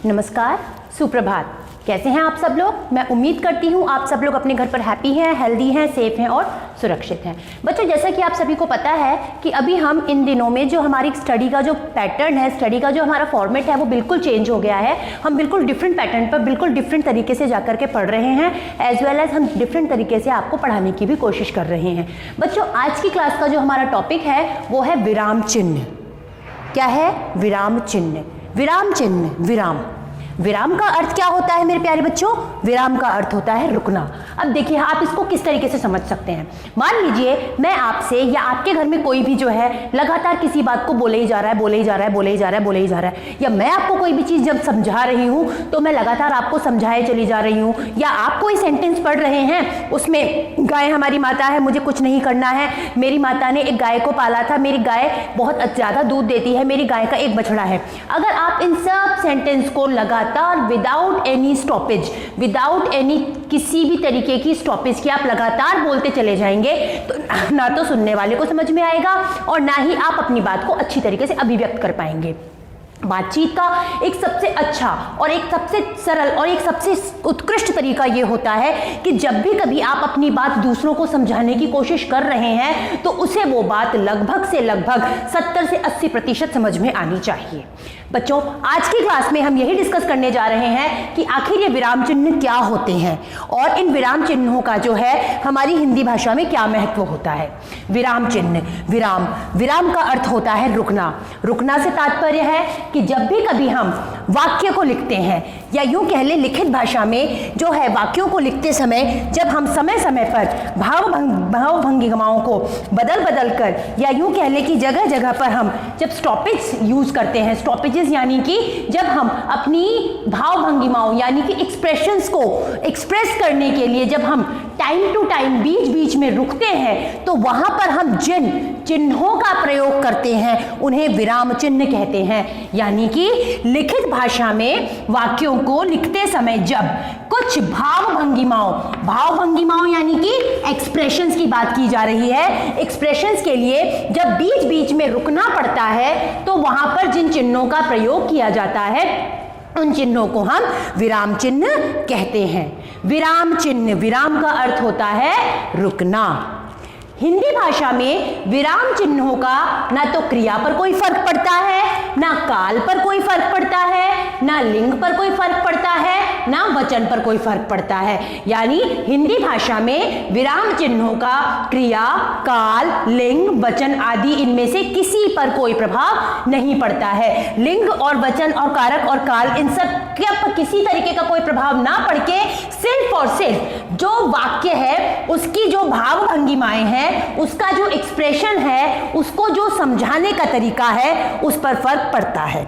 नमस्कार, सुप्रभात। कैसे हैं आप सब लोग? मैं उम्मीद करती हूँ आप सब लोग अपने घर पर हैप्पी हैं, हेल्दी हैं, सेफ हैं और सुरक्षित हैं। बच्चों, जैसा कि आप सभी को पता है कि अभी हम इन दिनों में जो हमारी स्टडी का जो पैटर्न है, स्टडी का जो हमारा फॉर्मेट है वो बिल्कुल चेंज हो गया है। हम बिल्कुल डिफरेंट पैटर्न पर बिल्कुल डिफरेंट तरीके से जाकर के पढ़ रहे हैं, एज वेल एज हम डिफरेंट तरीके से आपको पढ़ाने की भी कोशिश कर रहे हैं। बच्चों, आज की क्लास का जो हमारा टॉपिक है वो है विराम चिन्ह। क्या है? विराम चिन्ह। विराम चिन्ह, विराम। विराम का अर्थ क्या होता है मेरे प्यारे बच्चों? विराम का अर्थ होता है रुकना। अब देखिए, आप इसको किस तरीके से समझ सकते हैं। मान लीजिए मैं आपसे या आपके घर में कोई भी जो है लगातार किसी बात को बोले ही जा रहा है, बोले ही जा रहा है, बोले ही जा रहा है, बोले ही जा रहा है, या मैं आपको कोई भी चीज़ जब समझा रही हूँ तो मैं लगातार आपको समझाए चली जा रही हूँ, या आप कोई सेंटेंस पढ़ रहे हैं उसमें गाय हमारी माता है, मुझे कुछ नहीं करना है, मेरी माता ने एक गाय को पाला था, मेरी गाय बहुत ज़्यादा दूध देती है, मेरी गाय का एक बछड़ा है। अगर आप इन सब सेंटेंस को लगातार without any stoppage, without any किसी भी तरीके की स्टॉपेज की आप लगातार बोलते चले जाएंगे तो ना तो सुनने वाले को समझ में आएगा और ना ही आप अपनी बात को अच्छी तरीके से अभिव्यक्त कर पाएंगे। बातचीत का एक सबसे अच्छा और एक सबसे सरल और एक सबसे उत्कृष्ट तरीका ये होता है कि जब भी कभी आप अपनी बात दूसरों को समझाने की कोशिश कर रहे हैं तो उसे वो बात लगभग से लगभग 70 से 80% समझ में आनी चाहिए। बच्चों, आज की क्लास में हम यही डिस्कस करने जा रहे हैं कि आखिर ये विराम चिन्ह क्या होते हैं और इन विराम चिन्हों का जो है हमारी हिंदी भाषा में क्या महत्व होता है। विराम चिन्ह, विराम। विराम का अर्थ होता है रुकना। रुकना से तात्पर्य है कि जब भी कभी हम वाक्य को लिखते हैं या यूं कह ले लिखित भाषा में जो है वाक्यों को लिखते समय जब हम समय समय पर भाव भंगिमाओं को बदल बदल कर या यूं कह ले कि जगह जगह पर हम जब स्टॉपेज यूज करते हैं, स्टॉपेजेस यानी कि जब हम अपनी भाव भंगिमाओं यानी कि एक्सप्रेशंस को एक्सप्रेस करने के लिए जब हम टाइम टू टाइम बीच बीच में रुकते हैं तो वहां पर हम जिन चिन्हों का प्रयोग करते हैं उन्हें विराम चिन्ह कहते हैं। यानी कि लिखित भाषा में वाक्यों को लिखते समय जब कुछ भाव भंगिमाओं यानी कि एक्सप्रेशंस की बात की जा रही है, एक्सप्रेशंस के लिए जब बीच बीच में रुकना पड़ता है तो वहां पर जिन चिन्हों का प्रयोग किया जाता है उन चिन्हों को हम विराम चिन्ह कहते हैं। विराम चिन्ह, विराम का अर्थ होता है रुकना। हिंदी भाषा में विराम चिन्हों का ना तो क्रिया पर कोई फर्क पड़ता है, ना काल पर कोई फर्क पड़ता है, ना लिंग पर कोई फर्क पड़ता है, ना वचन पर कोई फर्क पड़ता है। यानी हिंदी भाषा में विराम चिन्हों का क्रिया, काल, लिंग, वचन आदि इनमें से किसी पर कोई प्रभाव नहीं पड़ता है। लिंग और वचन और कारक और काल इन सब पर किसी तरीके का कोई प्रभाव ना पड़ के सिर्फ और सिर्फ जो वाक्य है उसकी जो भाव भंगिमाएं हैं, उसका जो एक्सप्रेशन है, उसको जो समझाने का तरीका है उस पर फर्क पड़ता है।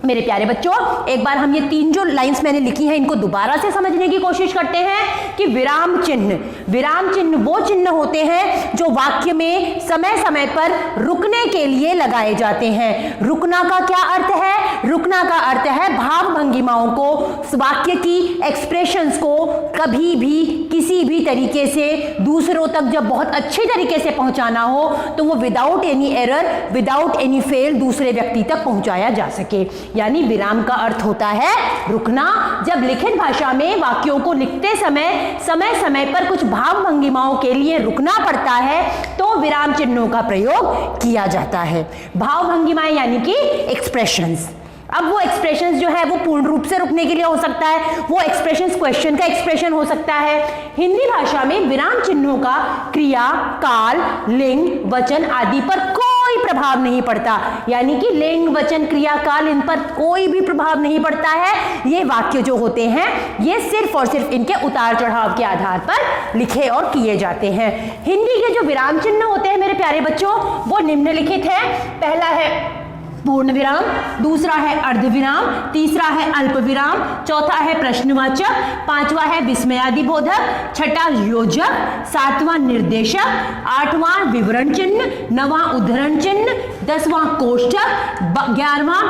मेरे प्यारे बच्चों, एक बार हम ये तीन जो लाइंस मैंने लिखी हैं इनको दोबारा से समझने की कोशिश करते हैं कि विराम चिन्ह वो चिन्ह होते हैं जो वाक्य में समय समय पर रुकने के लिए लगाए जाते हैं। रुकना का क्या अर्थ है? रुकना का अर्थ है भाव भंगिमाओं को, वाक्य की एक्सप्रेशंस को कभी भी किसी भी तरीके से दूसरों तक जब बहुत अच्छे तरीके से पहुंचाना हो तो वो without any error, without any fail दूसरे व्यक्ति तक पहुंचाया जा सके। यानी विराम का अर्थ होता है रुकना। जब लिखित भाषा में वाक्यों को लिखते समय समय समय पर कुछ भाव भंगिमाओं के लिए रुकना पड़ता है तो विराम चिन्हों का प्रयोग किया जाता है। भाव भंगिमाएं यानी कि एक्सप्रेशंस। अब वो एक्सप्रेशंस जो है वो पूर्ण रूप से रुकने के लिए हो सकता है, वो एक्सप्रेशंस क्वेश्चन का एक्सप्रेशन हो सकता है। हिंदी भाषा में विराम चिन्हों का क्रिया, काल, लिंग, वचन आदि पर कोई प्रभाव नहीं पड़ता। यानी कि लिंग, वचन, क्रिया, काल इन पर कोई भी प्रभाव नहीं पड़ता है। ये वाक्य जो होते हैं ये सिर्फ और सिर्फ इनके उतार चढ़ाव के आधार पर लिखे और किए जाते हैं। हिंदी के जो विराम चिन्ह होते हैं मेरे प्यारे बच्चों वो निम्नलिखित है। पहला है पूर्ण विराम, दूसरा है अर्धविराम, तीसरा है अल्प विराम, चौथा है प्रश्नवाचक, पांचवा है विस्मयादिबोधक, छठा योजक, सातवां निर्देशक, आठवां विवरण चिन्ह, नवां उद्धरण चिन्ह, 10वां कोष्ठक, 11वां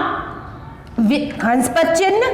हंसपद चिन्ह,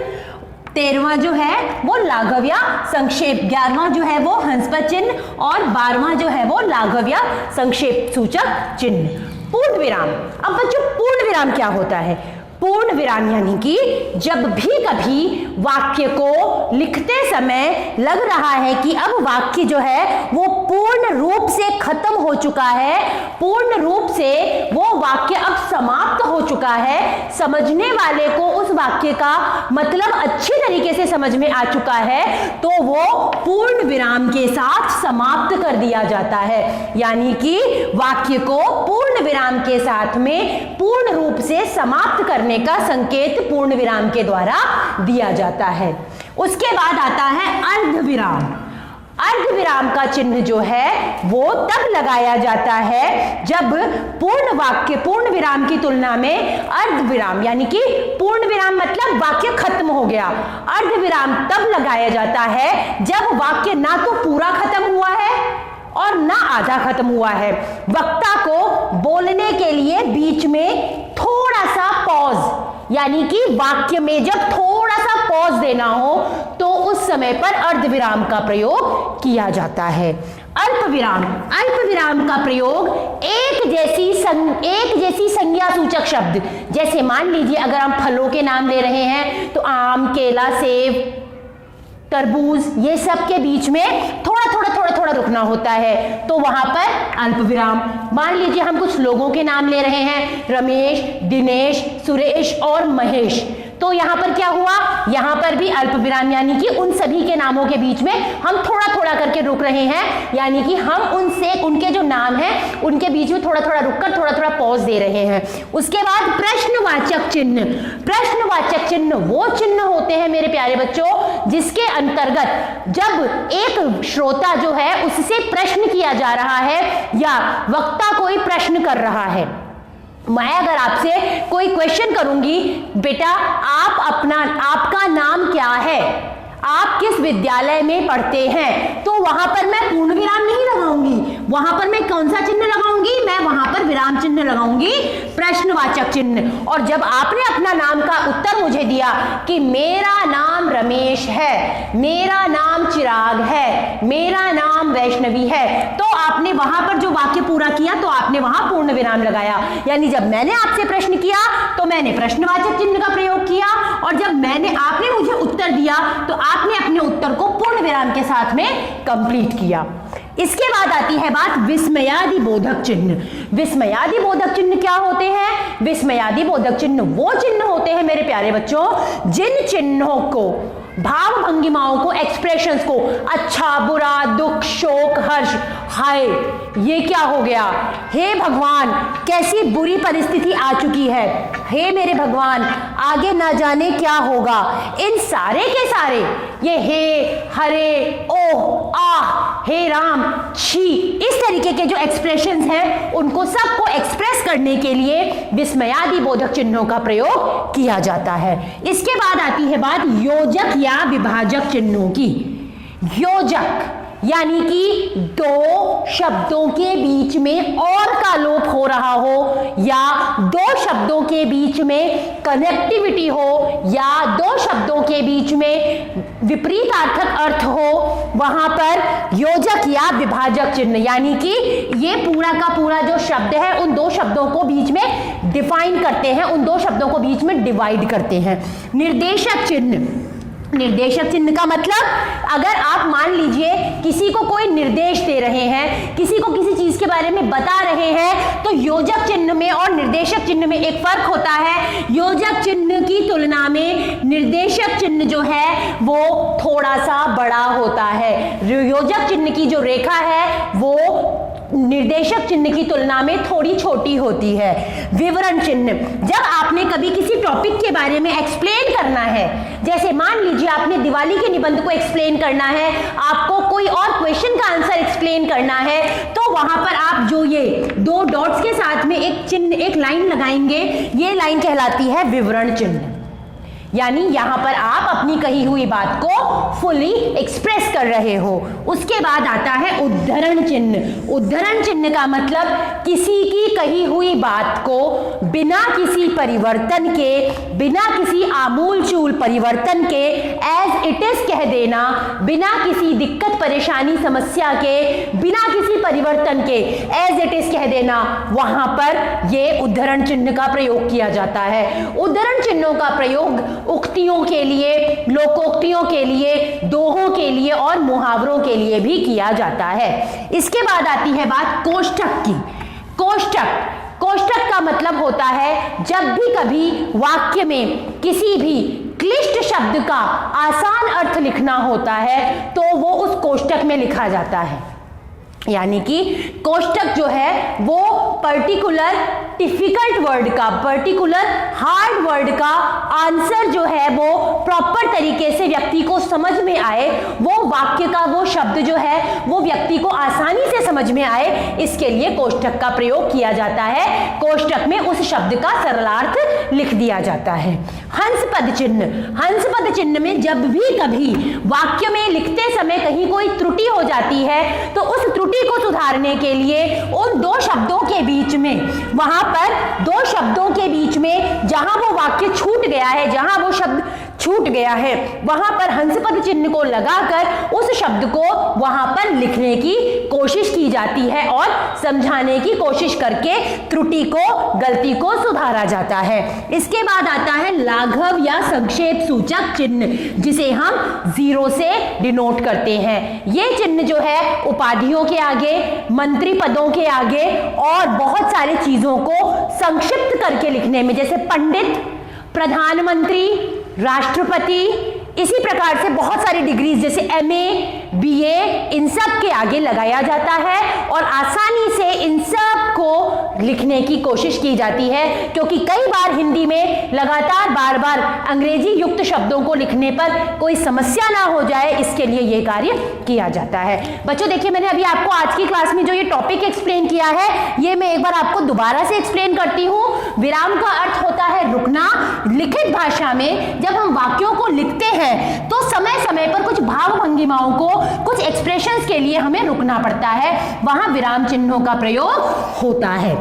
13वां जो है वो लाघव या संक्षेप, 11वां जो है वो हंसपद चिन्ह और 12वां जो है वो लाघव या संक्षेप सूचक चिन्ह। पूर्ण विराम। अब बच्चों पूर्ण विराम क्या होता है? पूर्ण विराम यानी कि जब भी कभी वाक्य को लिखते समय लग रहा है कि अब वाक्य जो है वो पूर्ण रूप से खत्म हो चुका है, पूर्ण रूप से वो वाक्य अब समाप्त हो चुका है, समझने वाले को उस वाक्य का मतलब अच्छी तरीके से समझ में आ चुका है, तो वो पूर्ण विराम के साथ समाप्त कर दिया जाता है। यानी कि वाक्य को पूर्ण विराम के साथ में पूर्ण रूप से समाप्त करने का संकेत पूर्ण विराम के द्वारा दिया जाता है। उसके बाद आता है अर्धविराम। अर्धविराम का चिन्ह जो है वो तब लगाया जाता है जब पूर्ण वाक्य पूर्ण विराम की तुलना में अर्धविराम यानी कि पूर्ण विराम मतलब वाक्य खत्म हो गया, अर्धविराम तब लगाया जाता है जब वाक्य ना तो पूरा खत्म हुआ है और ना आधा खत्म हुआ है। वक्ता को बोलने के लिए बीच में थोड़ा सा पॉज यानी कि वाक्य में जब थोड़ा सा पॉज देना हो तो उस समय पर अर्धविराम का प्रयोग किया जाता है। अल्पविराम, अल्पविराम का प्रयोग एक जैसी संज्ञा सूचक शब्द, जैसे मान लीजिए अगर हम फलों के नाम ले रहे हैं तो आम, केला, सेब, तरबूज, ये सब के बीच में थोड़ा थोड़ा रुकना होता है, तो वहां पर अल्पविराम। मान लीजिए हम कुछ लोगों के नाम ले रहे हैं, रमेश, दिनेश, सुरेश और महेश, तो यहां पर क्या हुआ, यहां पर भी अल्पविराम यानी कि उन सभी के नामों के बीच में हम थोड़ा थोड़ा करके रुक रहे हैं, यानी कि हम उनसे उनके जो नाम हैं उनके बीच में थोड़ा थोड़ा रुककर थोड़ा थोड़ा पॉज दे रहे हैं। उसके बाद प्रश्नवाचक चिन्ह। प्रश्नवाचक चिन्ह वो चिन्ह होते हैं मेरे प्यारे बच्चों जिसके अंतर्गत जब एक श्रोता जो है उससे प्रश्न किया जा रहा है या वक्ता कोई प्रश्न कर रहा है। मैं अगर आपसे कोई क्वेश्चन करूंगी, बेटा आपका नाम क्या है, आप किस विद्यालय में पढ़ते हैं, तो वहां पर मैं पूर्ण विराम नहीं लगाऊंगी, वहां पर मैं कौन सा चिन्ह लगाऊंगी, मैं वहां पर विराम चिन्ह लगाऊंगी, प्रश्नवाचक चिन्ह। और जब आपने अपना नाम का उत्तर मुझे दिया कि मेरा नाम रमेश है, मेरा नाम चिराग है, मेरा नाम वैष्णवी है, तो आपने वहां पर जो वाक्य पूरा किया तो आपने वहां पूर्ण विराम लगाया। यानी जब मैंने आपसे प्रश्न किया तो मैंने प्रश्नवाचक चिन्ह का प्रयोग किया, और जब आपने मुझे उत्तर दिया तो आपने अपने उत्तर को पूर्ण विराम के साथ में कंप्लीट किया। इसके बाद आती है बात विस्मयादि बोधक चिन्ह। विस्मयादि बोधक चिन्ह क्या होते हैं? विस्मयादि बोधक चिन्ह वो चिन्ह होते हैं मेरे प्यारे बच्चों जिन चिन्हों को, भाव भंगिमाओं को, एक्सप्रेशंस को, अच्छा, बुरा, दुख, शोक, हर्ष, हाय ये क्या हो गया, हे भगवान कैसी बुरी परिस्थिति आ चुकी है, हे मेरे भगवान आगे ना जाने क्या होगा, इन सारे के सारे ये हे, हरे, ओह, आह, हे राम, छी, इस तरीके के जो एक्सप्रेशंस हैं उनको सबको एक्सप्रेस करने के लिए विस्मयादि बोधक चिन्हों का प्रयोग किया जाता है। इसके बाद आती है बात योजक या विभाजक चिन्हों की। योजक यानी कि दो शब्दों के बीच में और का लोप हो रहा हो, या दो शब्दों के बीच में कनेक्टिविटी हो, या दो शब्दों के बीच में विपरीतार्थक अर्थ हो, वहां पर योजक या विभाजक चिन्ह यानी कि ये पूरा का पूरा जो शब्द है उन दो शब्दों को बीच में डिफाइन करते हैं, उन दो शब्दों को बीच में डिवाइड करते हैं। निर्देशक चिन्ह। निर्देशक चिन्ह का मतलब अगर आप मान लीजिए किसी को कोई निर्देश दे रहे हैं, किसी को किसी चीज के बारे में बता रहे हैं, तो योजक चिन्ह में और निर्देशक चिन्ह में एक फर्क होता है। योजक चिन्ह की तुलना में निर्देशक चिन्ह जो है वो थोड़ा सा बड़ा होता है। योजक चिन्ह की जो रेखा है वो निर्देशक चिन्ह की तुलना में थोड़ी छोटी होती है। विवरण चिन्ह, जब आपने कभी किसी टॉपिक के बारे में एक्सप्लेन करना है, जैसे मान लीजिए आपने दिवाली के निबंध को एक्सप्लेन करना है, आपको कोई और क्वेश्चन का आंसर एक्सप्लेन करना है, तो वहां पर आप जो ये दो डॉट्स के साथ में एक चिन्ह, एक लाइन लगाएंगे, ये लाइन कहलाती है विवरण चिन्ह। यानी यहां पर आप अपनी कही हुई बात को फुली एक्सप्रेस कर रहे हो। उसके बाद आता है उद्धरण चिन्ह। उद्धरण चिन्ह का मतलब किसी की कही हुई बात को बिना किसी परिवर्तन के, बिना किसी आमूलचूल परिवर्तन के एज इट इज कह देना, बिना किसी दिक्कत परेशानी समस्या के, बिना किसी परिवर्तन के एज इट इज कह देना, वहां पर यह उद्धरण चिन्ह का प्रयोग किया जाता है। उद्धरण चिन्हों का प्रयोग उक्तियों के लिए, लोकोक्तियों के लिए, दोहों के लिए और मुहावरों के लिए भी किया जाता है। इसके बाद आती है बात कोष्ठक की। कोष्ठक का मतलब होता है जब भी कभी वाक्य में किसी भी क्लिष्ट शब्द का आसान अर्थ लिखना होता है तो वो उस कोष्ठक में लिखा जाता है। यानी कि कोष्ठक जो है वो पर्टिकुलर डिफिकल्ट वर्ड का, पर्टिकुलर हार्ड वर्ड का आंसर जो है वो प्रॉपर तरीके से व्यक्ति को समझ में आए, वो वाक्य का वो शब्द जो है वो व्यक्ति को आसानी से समझ में आए, इसके लिए कोष्ठक का प्रयोग किया जाता है। कोष्ठक में उस शब्द का सरलार्थ लिख दिया जाता है। हंसपद चिन्ह। हंसपद चिन्ह में जब भी कभी वाक्य में लिखते समय कहीं कोई त्रुटि हो जाती है तो उस त्रुटि को सुधारने के लिए उन दो शब्दों के बीच में, वहां पर दो शब्दों के बीच में जहां वो वाक्य छूट गया है, जहां वो शब्द छूट गया है, वहां पर हंसपद चिन्ह को लगाकर उस शब्द को वहां पर लिखने की कोशिश की जाती है और समझाने की कोशिश करके त्रुटि को, गलती को सुधारा जाता है। इसके बाद आता है लाघव या संक्षेप सूचक चिन्ह, जिसे हम 0 से डिनोट करते हैं। ये चिन्ह जो है उपाधियों के आगे, मंत्री पदों के आगे और बहुत सारी चीजों को संक्षिप्त करके लिखने में, जैसे पंडित, प्रधानमंत्री, राष्ट्रपति, इसी प्रकार से बहुत सारी डिग्रीज जैसे MA, BA, इन सब के आगे लगाया जाता है और आसानी से इन सब को लिखने की कोशिश की जाती है, क्योंकि कई बार हिंदी में लगातार बार बार अंग्रेजी युक्त शब्दों को लिखने पर कोई समस्या ना हो जाए, इसके लिए यह कार्य किया जाता है। बच्चों देखिए, मैंने अभी आपको आज की क्लास में जो ये टॉपिक एक्सप्लेन किया है, ये मैं एक बार आपको दोबारा से एक्सप्लेन करती हूँ। विराम का अर्थ होता है रुकना। लिखित भाषा में जब हम वाक्यों को लिखते हैं तो समय समय पर कुछ भाव भंगिमाओं को, कुछ एक्सप्रेशंस के लिए हमें रुकना पड़ता है, वहां विराम चिन्हों का प्रयोग होता है।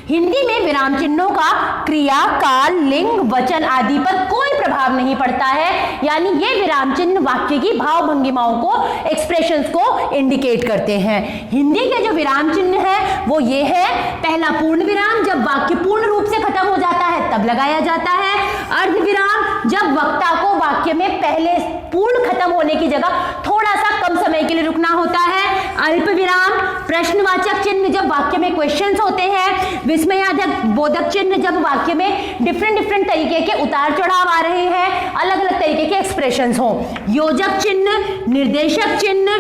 हिंदी में विराम चिन्हों का क्रिया, काल, लिंग, वचन आदि पर कोई प्रभाव नहीं पड़ता है, यानी ये विराम चिन्ह वाक्य की भाव भंगिमाओं को, एक्सप्रेशंस को इंडिकेट करते हैं। हिंदी के जो विराम चिन्ह है वो ये है, पहला पूर्ण विराम, जब वाक्य पूर्ण रूप से खत्म हो जाता है तब लगाया जाता है। अर्ध विराम, जब वक्ता को वाक्य में पहले पूर्ण खत्म होने की जगह थोड़ा सा कम समय के लिए रुकना होता है। अल्प विराम, प्रश्नवाचक चिन्ह जब वाक्य में क्वेश्चंस होते हैं। विस्मयादक बोधक चिन्ह जब वाक्य में डिफरेंट तरीके के उतार चढ़ाव आ रहे हैं, अलग अलग तरीके के एक्सप्रेशंस हो। योजक चिन्ह, निर्देशक चिन्ह,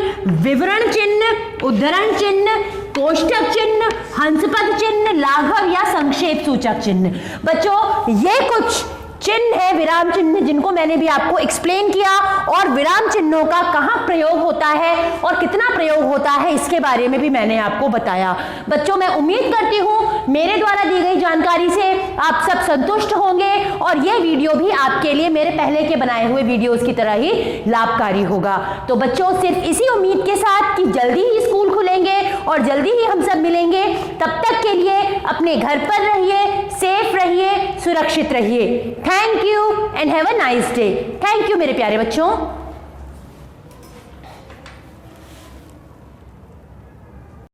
विवरण चिन्ह, उद्धरण चिन्ह, कोष्ठक चिन्ह, हंसपद चिन्ह, लाघव या संक्षेप सूचक चिन्ह। बच्चों ये कुछ चिन्ह है विराम चिन्ह जिनको मैंने भी आपको एक्सप्लेन किया, और विराम चिन्हों का कहाँ प्रयोग होता है और कितना प्रयोग होता है इसके बारे में भी मैंने आपको बताया। बच्चों मैं उम्मीद करती हूँ मेरे द्वारा दी गई जानकारी से आप सब संतुष्ट होंगे और ये वीडियो भी आपके लिए मेरे पहले के बनाए हुए वीडियोस की तरह ही लाभकारी होगा। तो बच्चों सिर्फ इसी उम्मीद के साथ कि जल्दी ही स्कूल खुलेंगे और जल्दी ही हम सब मिलेंगे, तब तक के लिए अपने घर पर रहिए, सेफ रहिए, सुरक्षित रहिए। Thank you and have a nice day. Thank you मेरे प्यारे बच्चों।